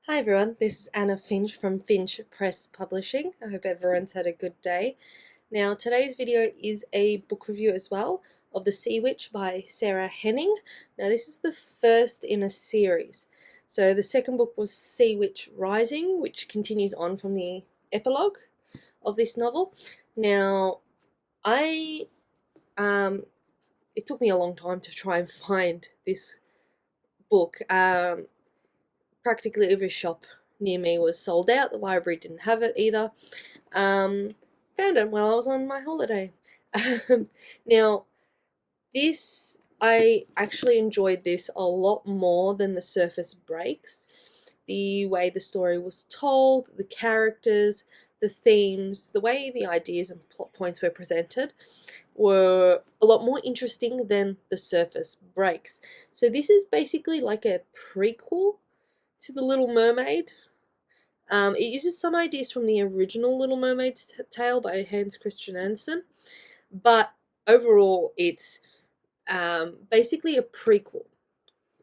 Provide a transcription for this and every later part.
Hi everyone, this is Anna Finch from Finch Press Publishing. I hope everyone's had a good day. Now today's video is a book review as well of The Sea Witch by Sarah Henning. Now this is the first in a series. So the second book was Sea Witch Rising, which continues on from the epilogue of this novel. Now it took me a long time to try and find this book. Practically every shop near me was sold out. The library didn't have it either. Found it while I was on my holiday. Now, I actually enjoyed this a lot more than The Surface Breaks. The way the story was told, the characters, the themes, the way the ideas and plot points were presented were a lot more interesting than The Surface Breaks. So this is basically like a prequel to The Little Mermaid. It uses some ideas from the original Little Mermaid's tale by Hans Christian Andersen, but overall it's basically a prequel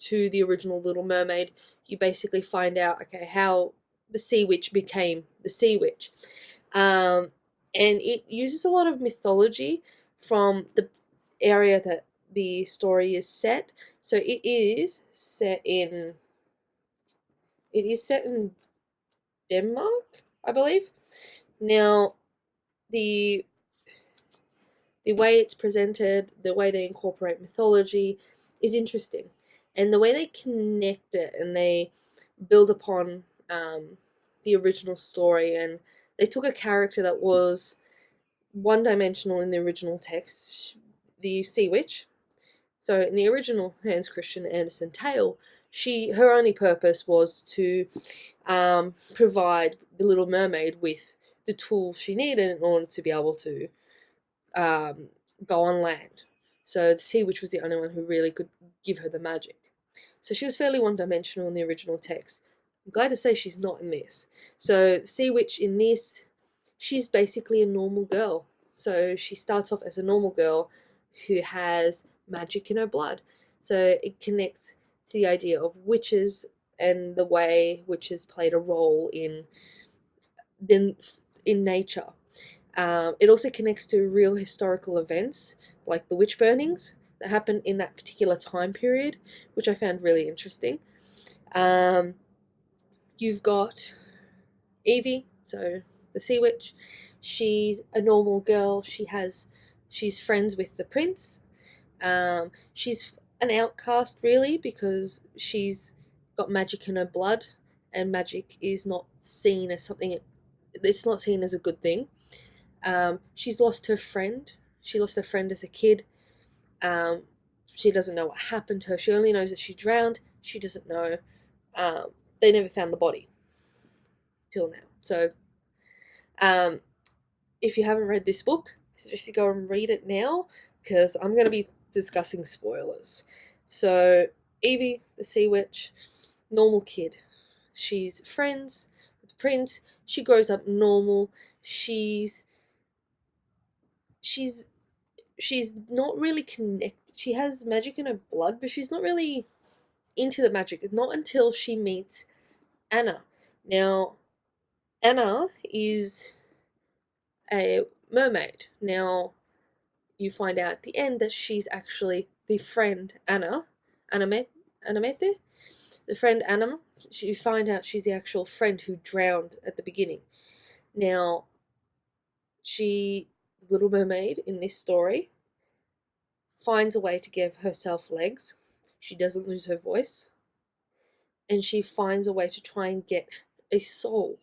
to the original Little Mermaid. You basically find out, okay, how the Sea Witch became the Sea Witch. And it uses a lot of mythology from the area that the story is set. So it is set in Denmark, I believe. Now, the way it's presented, the way they incorporate mythology is interesting. And the way they connect it and they build upon the original story, and they took a character that was one-dimensional in the original text, the Sea Witch. So in the original Hans Christian Andersen tale, her only purpose was to provide the Little Mermaid with the tools she needed in order to be able to go on land. So the Sea Witch was the only one who really could give her the magic. So she was fairly one-dimensional in the original text. I'm glad to say she's not in this. So the Sea Witch in this, she's basically a normal girl. So she starts off as a normal girl who has magic in her blood. So it connects to the idea of witches and the way witches played a role in nature. It also connects to real historical events like the witch burnings that happened in that particular time period, which I found really interesting. You've got Evie, so the Sea Witch. She's a normal girl. She's friends with the prince. She's an outcast, really, because she's got magic in her blood, and magic is not seen as something. It's not seen as a good thing. She's lost her friend. She lost her friend as a kid. She doesn't know what happened to her. She only knows that she drowned. She doesn't know. They never found the body till now. So, if you haven't read this book, I suggest you go and read it now, because I'm going to be discussing spoilers. So, Evie, the Sea Witch, normal kid. She's friends with the prince. She grows up normal. She's not really connected. She has magic in her blood, but she's not really into the magic. Not until she meets Anna. Now, Anna is a mermaid. Now, you find out at the end that she's actually the friend Anamete, the friend Anna. You find out she's the actual friend who drowned at the beginning. Now, Little Mermaid in this story finds a way to give herself legs. She doesn't lose her voice, and she finds a way to try and get a soul,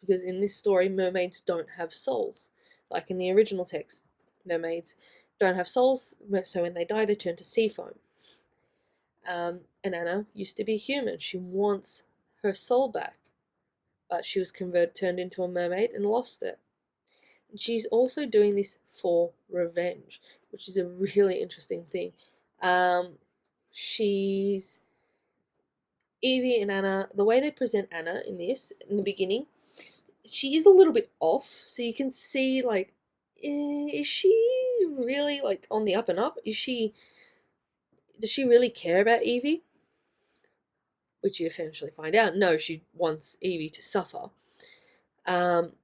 because in this story mermaids don't have souls. Like in the original text, mermaids don't have souls, so when they die they turn to sea foam. And Anna used to be human. She wants her soul back, but she was turned into a mermaid and lost it. And she's also doing this for revenge, which is a really interesting thing. Evie and Anna, the way they present Anna in the beginning, she is a little bit off, so you can see, like, is she really, like, on the up and up? Does she really care about Evie? which you eventually find out, no, she wants Evie to suffer. But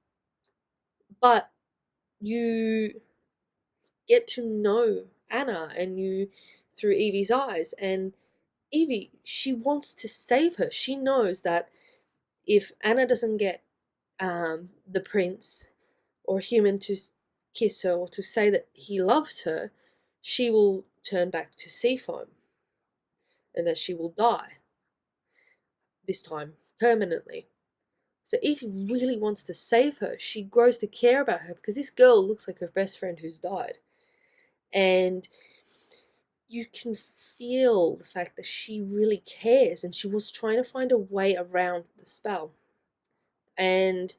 you get to know Anna and you through Evie's eyes, and Evie, she wants to save her. She knows that if Anna doesn't get the prince or a human to kiss her or to say that he loves her, she will turn back to Seafoam and that she will die, this time permanently. So Evie really wants to save her. She grows to care about her because this girl looks like her best friend who's died. And you can feel the fact that she really cares, and she was trying to find a way around the spell. And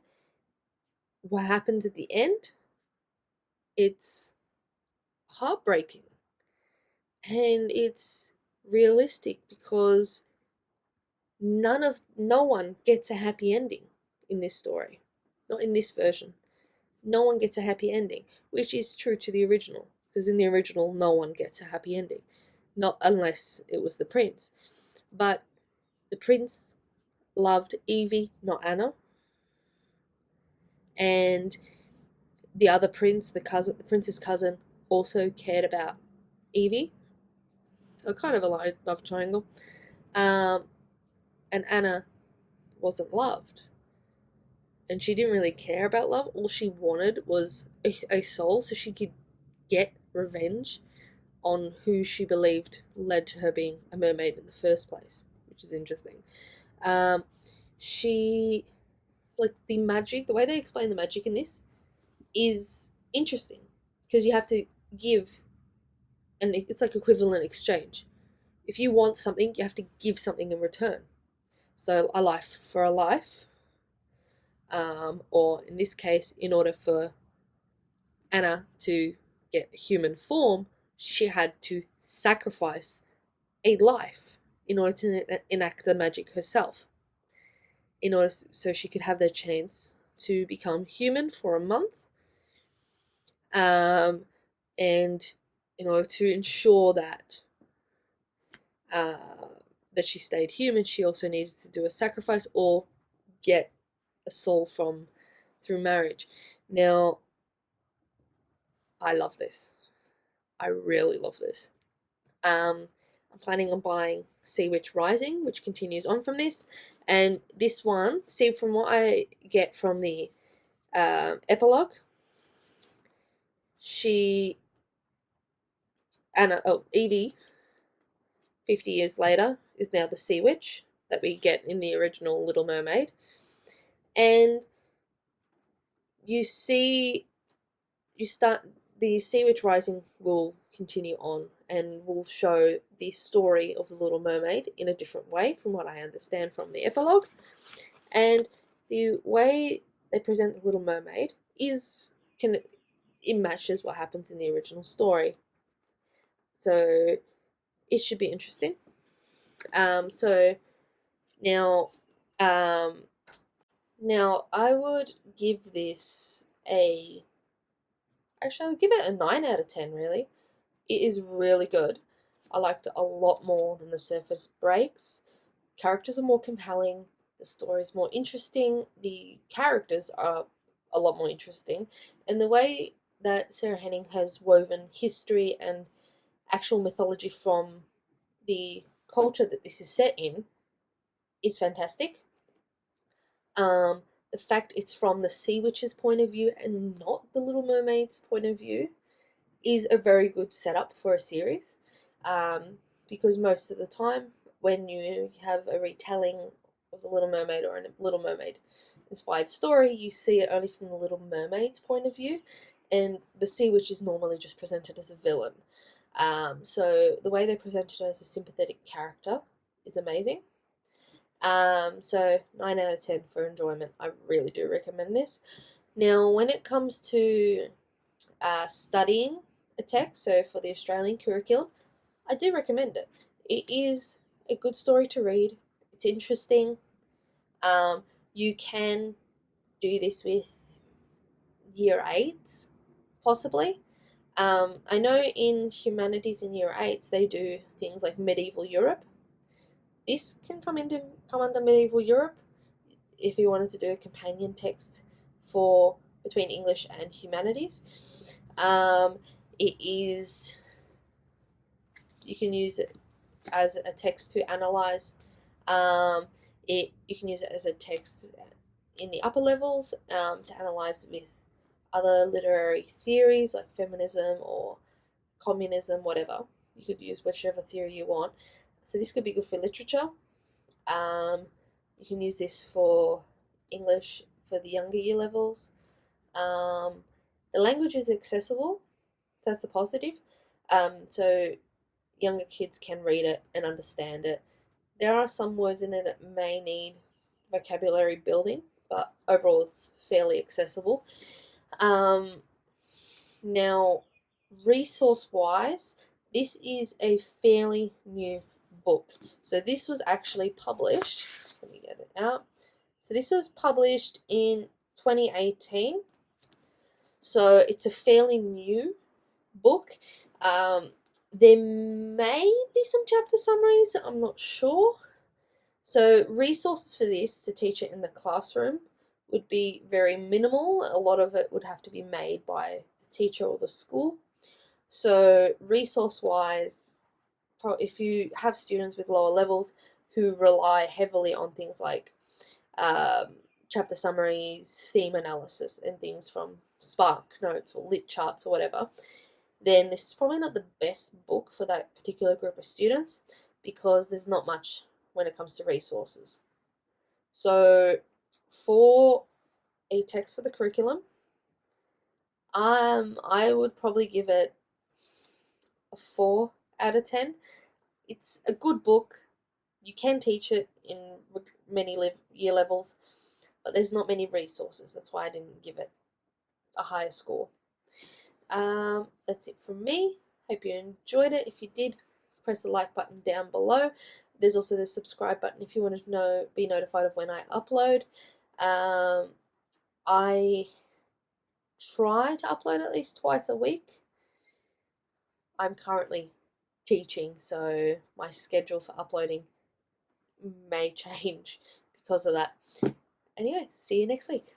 what happens at the end? It's heartbreaking. And it's realistic because no one gets a happy ending in this story. Not in this version. No one gets a happy ending, which is true to the original, because in the original no one gets a happy ending, not unless it was the prince. But the prince loved Evie, not Anna, and the other prince, the prince's cousin, also cared about Evie. So kind of a love triangle. And Anna wasn't loved, and she didn't really care about love. All she wanted was a soul so she could get revenge on who she believed led to her being a mermaid in the first place, which is interesting. She, like, the magic, the way they explain the magic in this is interesting because you have to give, and it's like equivalent exchange. If you want something, you have to give something in return. So a life for a life, or in this case, in order for Anna to get human form, she had to sacrifice a life in order to enact the magic herself, in order so she could have the chance to become human for a month, and in order to ensure that that she stayed human, she also needed to do a sacrifice or get a soul through marriage. Now, I love this. I really love this. I'm planning on buying Sea Witch Rising, which continues on from this. And this one, see, from what I get from the epilogue, Evie, 50 years later, is now the Sea Witch that we get in the original Little Mermaid. And the Sea Witch Rising will continue on and will show the story of the Little Mermaid in a different way from what I understand from the epilogue. And the way they present the Little Mermaid it matches what happens in the original story. So it should be interesting. So now I would give this actually, I would give it a 9 out of 10, really. It is really good. I liked it a lot more than The Surface Breaks. Characters are more compelling. The story is more interesting. The characters are a lot more interesting. And the way that Sarah Henning has woven history and actual mythology from the culture that this is set in is fantastic. The fact it's from the Sea Witch's point of view and not the Little Mermaid's point of view is a very good setup for a series, because most of the time when you have a retelling of the Little Mermaid or a Little Mermaid inspired story, you see it only from the Little Mermaid's point of view, and the Sea Witch is normally just presented as a villain. So the way they presented her as a sympathetic character is amazing. So 9 out of 10 for enjoyment. I really do recommend this. Now, when it comes to studying a text, so for the Australian curriculum, I do recommend it. It is a good story to read. It's interesting. You can do this with year 8s, possibly. I know in humanities in year 8s they do things like medieval Europe. this can come under medieval Europe if you wanted to do a companion text for between English and humanities. It is, you can use it as a text to analyze. You can use it as a text in the upper levels to analyze with other literary theories like feminism or communism, whatever. You could use whichever theory you want. So this could be good for literature. You can use this for English for the younger year levels. The language is accessible. That's a positive. So younger kids can read it and understand it. There are some words in there that may need vocabulary building, but overall it's fairly accessible. Now, resource-wise, this is a fairly new book. So this was actually published, let me get it out. So this was published in 2018. So it's a fairly new book. There may be some chapter summaries, I'm not sure. So resources for this to teach it in the classroom would be very minimal. A lot of it would have to be made by the teacher or the school. So resource-wise, if you have students with lower levels who rely heavily on things like chapter summaries, theme analysis, and things from Spark Notes or Lit Charts or whatever, then this is probably not the best book for that particular group of students because there's not much when it comes to resources. So for a text for the curriculum, I would probably give it a 4 out of 10. It's a good book. You can teach it in many year levels, but there's not many resources. That's why I didn't give it a higher score. That's it from me. Hope you enjoyed it. If you did, press the like button down below. There's also the subscribe button if you want to be notified of when I upload. I try to upload at least twice a week. I'm currently teaching, so my schedule for uploading may change because of that. Anyway, see you next week.